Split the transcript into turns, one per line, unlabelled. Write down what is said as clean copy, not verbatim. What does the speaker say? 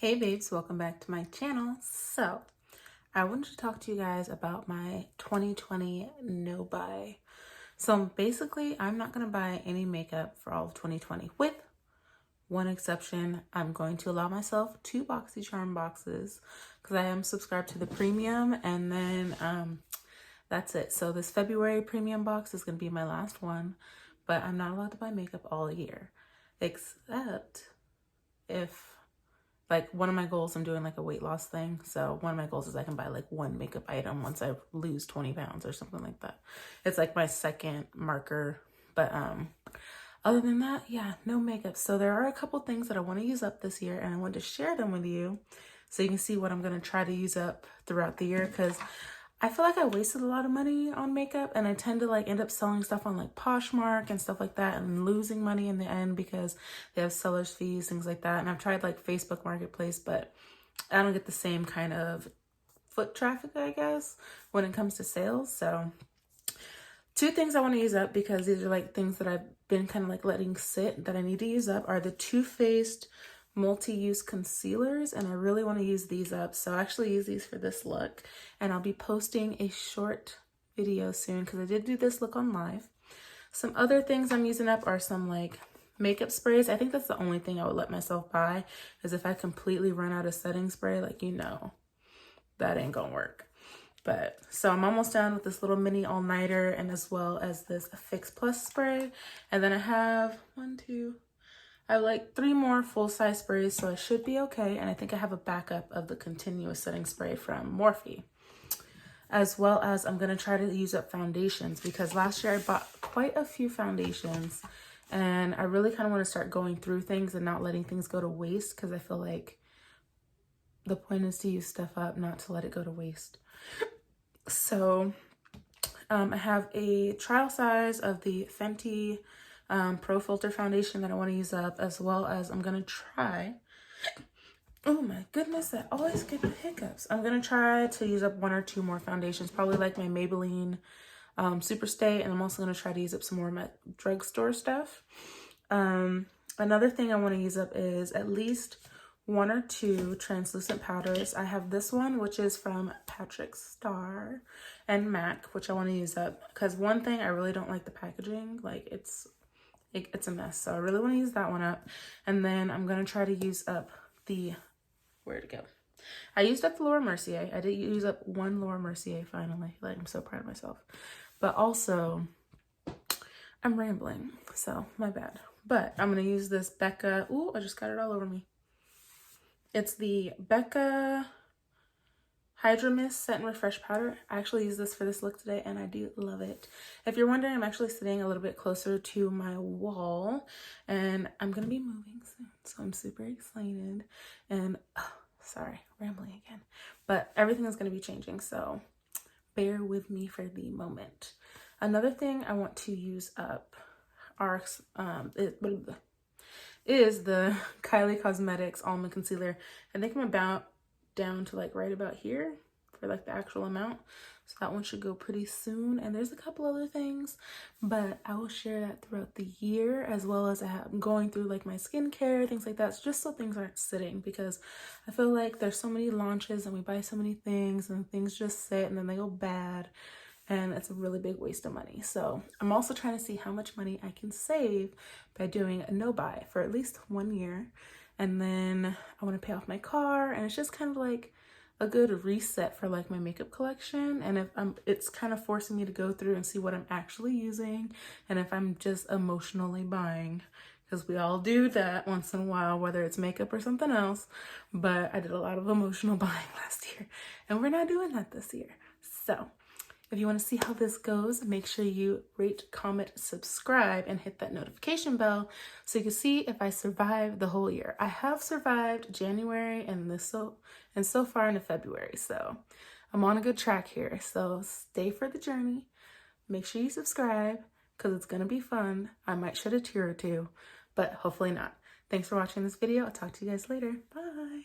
Hey babes, welcome back to my channel. So I wanted to talk to you guys about my 2020 no buy. So basically I'm not going to buy any makeup for all of 2020 with one exception. I'm going to allow myself 2 BoxyCharm boxes because I am subscribed to the premium, and then that's it. So this February premium box is going to be my last one, but I'm not allowed to buy makeup all year except if like one of my goals, I'm doing like a weight loss thing. So one of my goals is I can buy like one makeup item once I lose 20 pounds or something like that. It's like my second marker. But other than that, yeah, no makeup. So there are a couple things that I want to use up this year, and I want to share them with you so you can see what I'm going to try to use up throughout the year, because I feel like I wasted a lot of money on makeup, and I tend to like end up selling stuff on like Poshmark and stuff like that and losing money in the end because they have seller's fees, things like that. And I've tried like Facebook Marketplace, but I don't get the same kind of foot traffic, I guess, when it comes to sales. So 2 things I want to use up, because these are like things that I've been kind of like letting sit that I need to use up, are the Too Faced multi-use concealers, and I really want to use these up. So I actually use these for this look, and I'll be posting a short video soon because I did do this look on live. Some other things I'm using up are some like makeup sprays. I think that's the only thing I would let myself buy, is if I completely run out of setting spray, like, you know, that ain't gonna work. But so I'm almost done with this little mini all-nighter, and as well as this Fix Plus spray. And then I have I have like 3 more full-size sprays, so I should be okay. And I think I have a backup of the continuous setting spray from Morphe. As well as I'm going to try to use up foundations, because last year I bought quite a few foundations, and I really kind of want to start going through things and not letting things go to waste, because I feel like the point is to use stuff up, not to let it go to waste. So I have a trial size of the Fenty Pro Filter foundation that I want to use up, as well as I'm going to try, oh my goodness, I always get the hiccups. I'm going to try to use up 1 or 2 more foundations, probably like my Maybelline Superstay, and I'm also going to try to use up some more of my drugstore stuff. Another thing I want to use up is at least 1 or 2 translucent powders. I have this one, which is from Patrick Star and MAC, which I want to use up, because one thing, I really don't like the packaging. Like it's a mess. So I really want to use that one up. And then I'm going to try to use up the, where'd it go? I used up the Laura Mercier. I did use up 1 Laura Mercier finally. Like, I'm so proud of myself. But also, I'm rambling, so my bad. But I'm going to use this Becca. Ooh, I just got it all over me. It's the Becca Hydra Mist Set and Refresh Powder. I actually used this for this look today, and I do love it. If you're wondering, I'm actually sitting a little bit closer to my wall, and I'm going to be moving soon, so I'm super excited. And, sorry, rambling again. But everything is going to be changing, so bear with me for the moment. Another thing I want to use up are, is the Kylie Cosmetics Almond Concealer. I think I'm about down to like right about here for like the actual amount, so that one should go pretty soon. And there's a couple other things, but I will share that throughout the year, as well as I'm going through like my skincare, things like that, just so things aren't sitting, because I feel like there's so many launches and we buy so many things and things just sit and then they go bad, and it's a really big waste of money. So I'm also trying to see how much money I can save by doing a no buy for at least 1 year. And then I want to pay off my car, and it's just kind of like a good reset for like my makeup collection. And if it's kind of forcing me to go through and see what I'm actually using, and if I'm just emotionally buying, because we all do that once in a while, whether it's makeup or something else. But I did a lot of emotional buying last year, and we're not doing that this year. So if you want to see how this goes, make sure you rate, comment, subscribe, and hit that notification bell so you can see if I survive the whole year. I have survived January and so far into February, so I'm on a good track here. So stay for the journey. Make sure you subscribe, because it's going to be fun. I might shed a tear or 2, but hopefully not. Thanks for watching this video. I'll talk to you guys later. Bye.